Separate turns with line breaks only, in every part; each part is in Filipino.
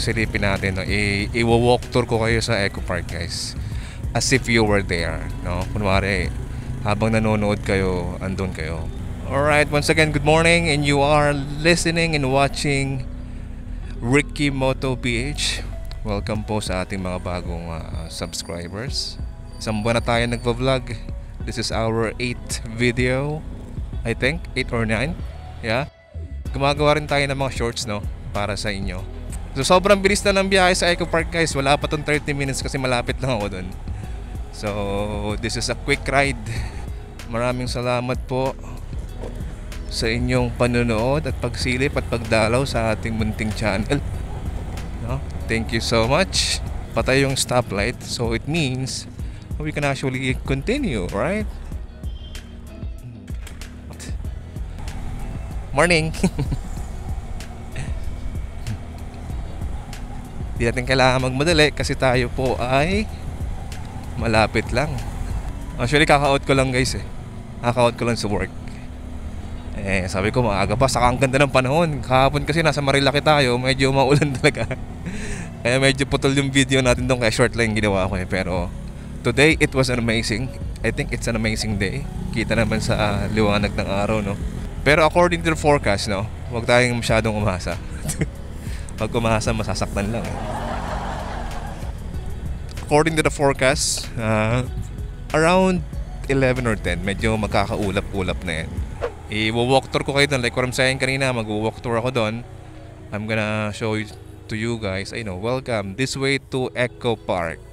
silipin natin, no? I-walk tour ko kayo sa Eco Park, guys. As if you were there, no? Kunwari, habang nanonood kayo, andun kayo. Alright, once again, good morning, and you are listening and watching Ricky Moto PH. Welcome po sa ating mga bagong subscribers. Isang buwan na tayo nagpa-vlog. This is our 8th video, I think, 8 or 9. Yeah. Gumagawa rin tayo ng mga shorts, no, para sa inyo. So sobrang bilis na ng biyahe sa Eco Park, guys. Wala pa tong 30 minutes kasi malapit lang ako dun. So this is a quick ride. Maraming salamat po sa inyong panonood at pagsilip at pagdalaw sa ating munting channel, no? Thank you so much. Patay yung stoplight, so it means we can actually continue, right? Morning. Di natin kailangan magmadali kasi tayo po ay malapit lang. Actually kaka-out ko lang, guys, kaka-out ko lang sa work. Sabi ko maaga pa, saka ang ganda ng panahon. Kahapon kasi nasa Marilaki tayo, medyo maulan talaga. Kaya medyo putol yung video natin doon, kaya short lang ginawa ko Pero today it was an amazing, I think it's an amazing day. Kita naman sa liwanag ng araw, no? Pero according to the forecast, no, huwag tayong masyadong umasa. Pag umasa, masasaktan lang. According to the forecast, around 11 or 10, medyo magkakaulap-ulap na yan. I-walk tour ko kayo doon. Like what I'm saying kanina, mag-walk tour ako doon. I'm gonna show you to you guys. I know, welcome this way to Eco Park.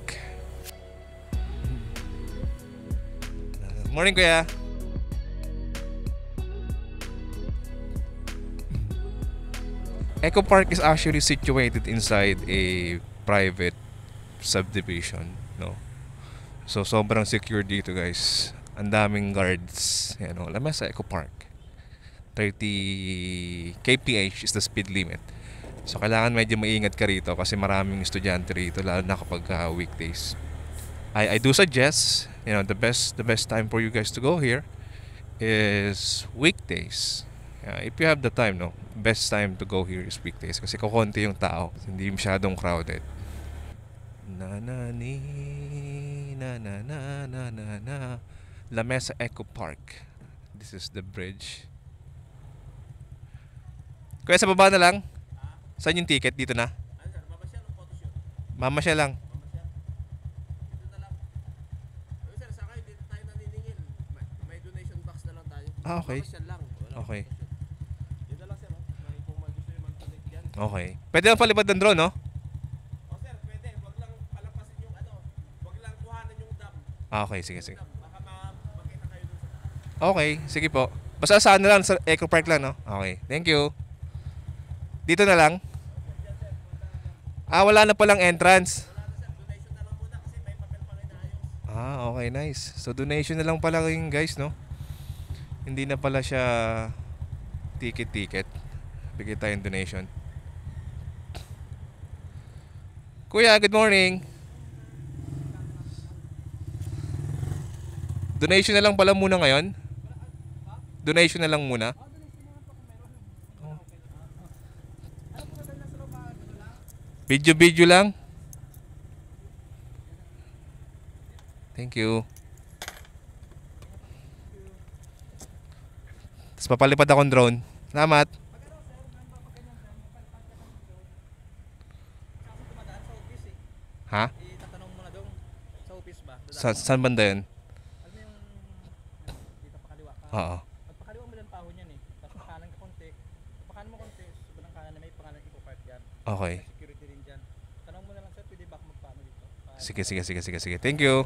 Morning, kuya. Eco Park is actually situated inside a private subdivision, no? So sobrang secure dito, guys. Ang daming guards. Yan, no? Lamesa Eco Park. 30 kph is the speed limit. So kailangan medyo maingat ka rito kasi maraming estudyante rito, lalo na kapag weekdays. I do suggest, you know, the best time for you guys to go here is weekdays. If you have the time, no, best time to go here is weekdays kasi kukonti yung tao, hindi masyadong crowded. Na na ni na na na na na na Lamesa Eco Park. This is the bridge. Kuya, sa baba na lang? Saan yung ticket? Dito na? Mama siya lang.
Dito na lang. Sir, sakay dito tayo naniningil. May donation box na lang tayo.
Okay.
Lang.
Okay.
Dito lang, sir. Kung may gusto yung mag-donate dyan.
Okay. Pwede lang palipad ng drone, no?
Sir, pwede. Wag lang palampasin yung wag lang kuhanan yung dam.
Okay, sige.
Baka makita kayo dun sa taas.
Okay, sige po. Basta saan na lang, sa Eco Park lang, no? Okay, thank you. Dito na lang? Wala na palang entrance.
Wala na, sir. Donation na lang muna kasi may papel pa rin ayos.
Okay, nice. So donation na lang pala yung guys, no? Hindi na pala siya ticket. Bigay tayong donation. Kuya, good morning. Donation na lang pala muna ngayon? Donation na lang muna? Video lang? Thank you. Tapos papalipad akong drone. Salamat. Ha?
Itatanong mo na doon sa office ba?
Saan banda yun?
Alam mo yung dito pa kaliwa ka.
Oo.
Pagpakaliwa mo lang pahon yan Tapos pakanan ka konti. Pakanan mo konti. Sobrang kanan na may pangalan Eco Park yan.
Okay.
Security rin dyan. Tanong mo na lang, sir, pwede ba ako magpaano dito?
Sige. Thank you.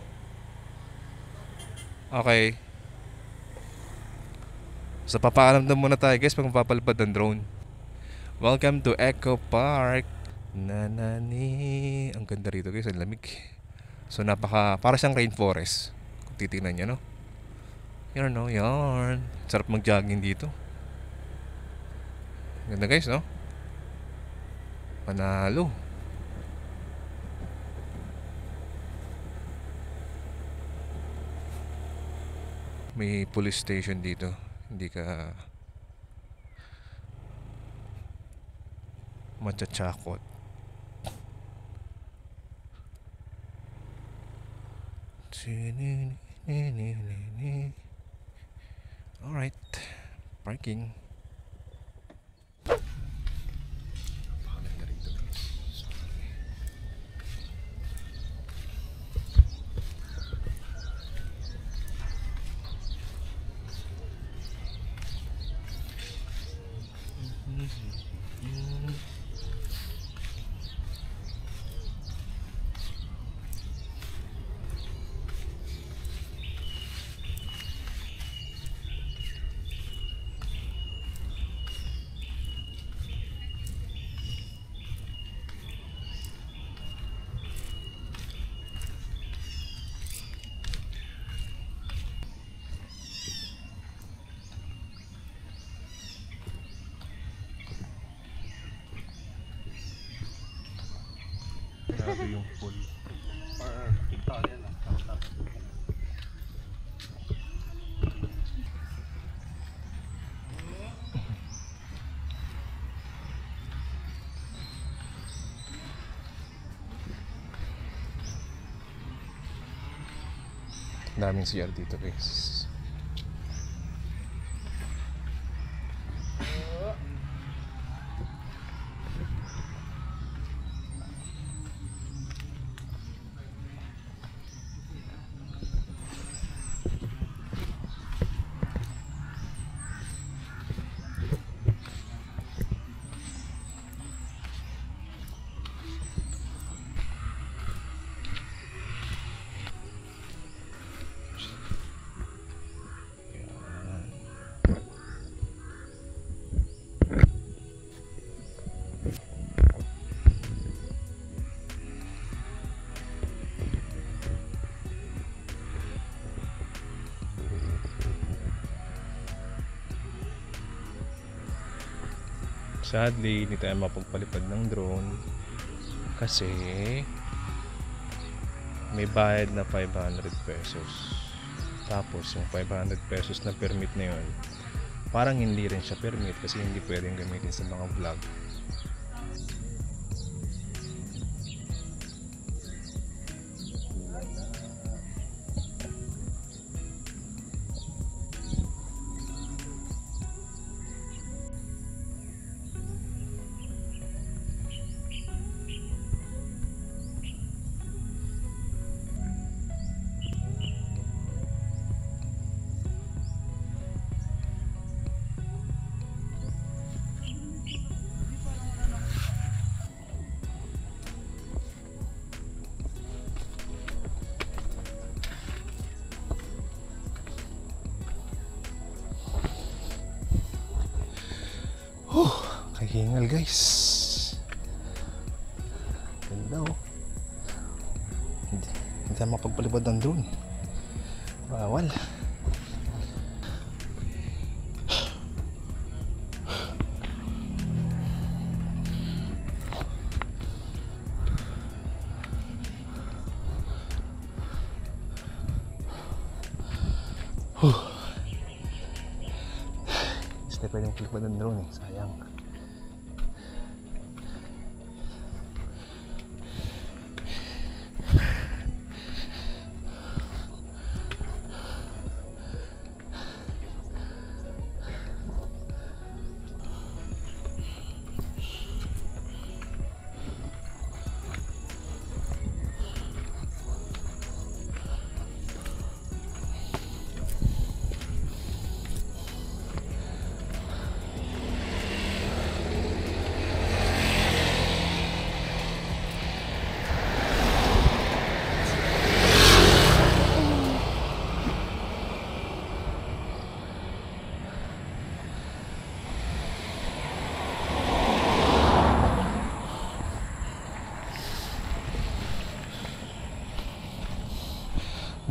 Okay. So papaalam na muna tayo, guys, pag mapapalipad ng drone. Welcome to Eco Park. Nanani. Ang ganda rito, guys, ang lamig. So para siyang rainforest. Kung titingnan niyo, no? Yan, no? Yan. Sarap mag-jogging dito. Ganda, guys, no? Panalo. May police station dito. Hindi ka matchatsakot. Alright, parking. Grabe yung pool. Daming CR dito guys. Sadly, hindi tayo mapagpalipad ng drone kasi may bayad na 500 pesos. Tapos yung 500 pesos na permit na yun, parang hindi rin siya permit kasi hindi pwedeng gamitin sa mga vlog. Kahingal guys. Ganda oh. Hindi tayo mapagpalipad ng drone. Bawal. Hindi tayo pwedeng palipad ng drone eh. Sayang.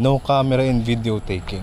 No camera in video taking.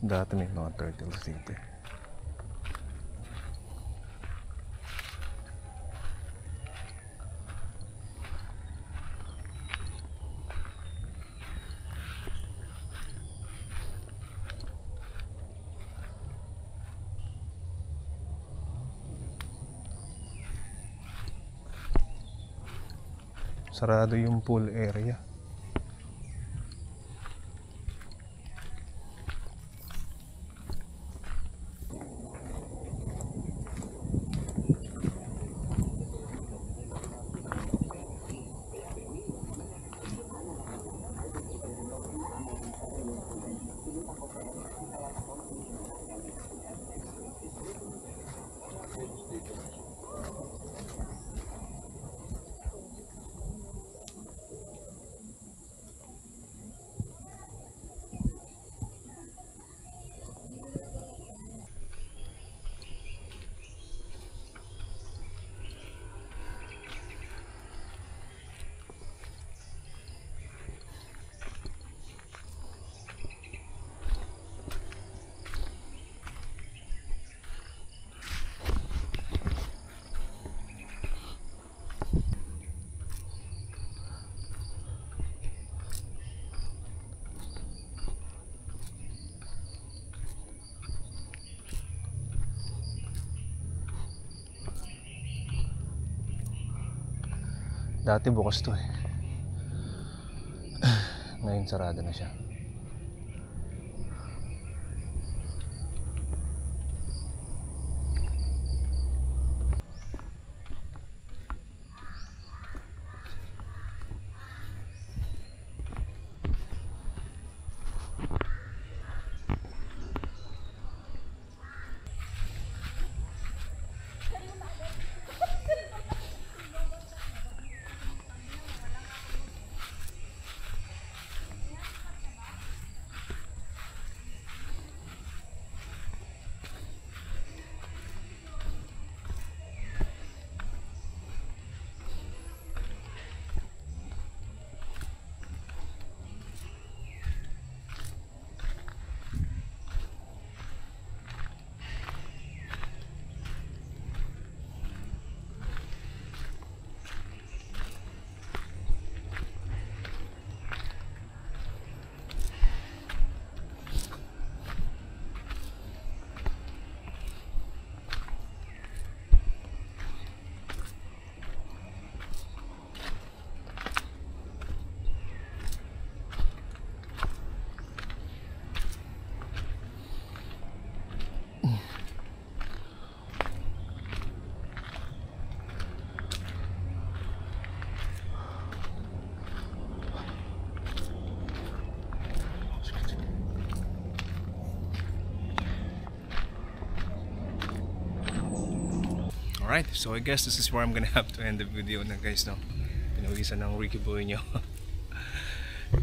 Dati may mga turtles dito. Sarado yung pool area. Dati bukas to eh. Ngayon sarado na siya. Alright, so I guess this is where I'm gonna have to end the video na guys, no? Pinawisan ng Ricky Boy nyo.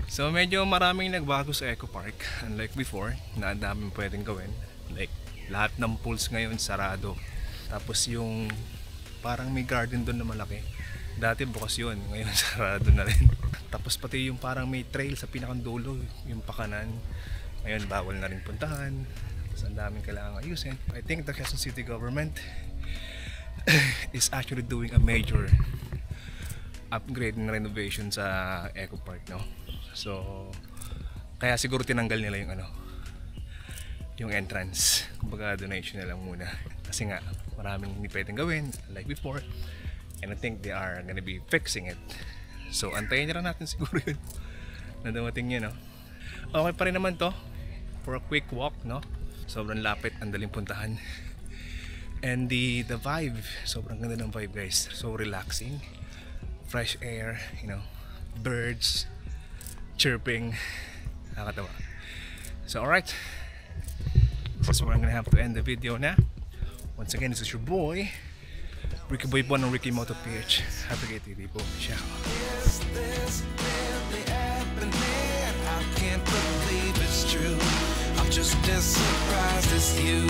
So medyo maraming nagbago sa Eco Park. Unlike before, na ang daming pwedeng gawin. Like, lahat ng pools ngayon sarado. Tapos yung parang may garden doon na malaki. Dati bukas yun, ngayon sarado na rin. Tapos pati yung parang may trail sa pinakang dulo, yung pakanan. Ngayon bawal na rin puntahan. Tapos ang daming kailangan ayusin. I think the Quezon City government is actually doing a major upgrade and renovation sa Eco Park, no? So kaya siguro tinanggal nila yung yung entrance. Kumbaga donation na lang muna. Kasi nga maraming hindi pwedeng gawin like before. And I think they are gonna be fixing it. So antayin na lang natin siguro yun na dumating yun, no? Okay pa rin naman to for a quick walk, no? Sobrang lapit, ang daling puntahan. And the vibe, sobrang ganda ng vibe guys. So relaxing, fresh air, you know, birds chirping, nakakatawa. So alright, this is where I'm gonna have to end the video na. Once again, this is your boy Ricky Boy po ng Ricky Moto PH. Have a great day po. Ciao.
Is this really happening? I can't believe it's true. I'm just as surprised as you.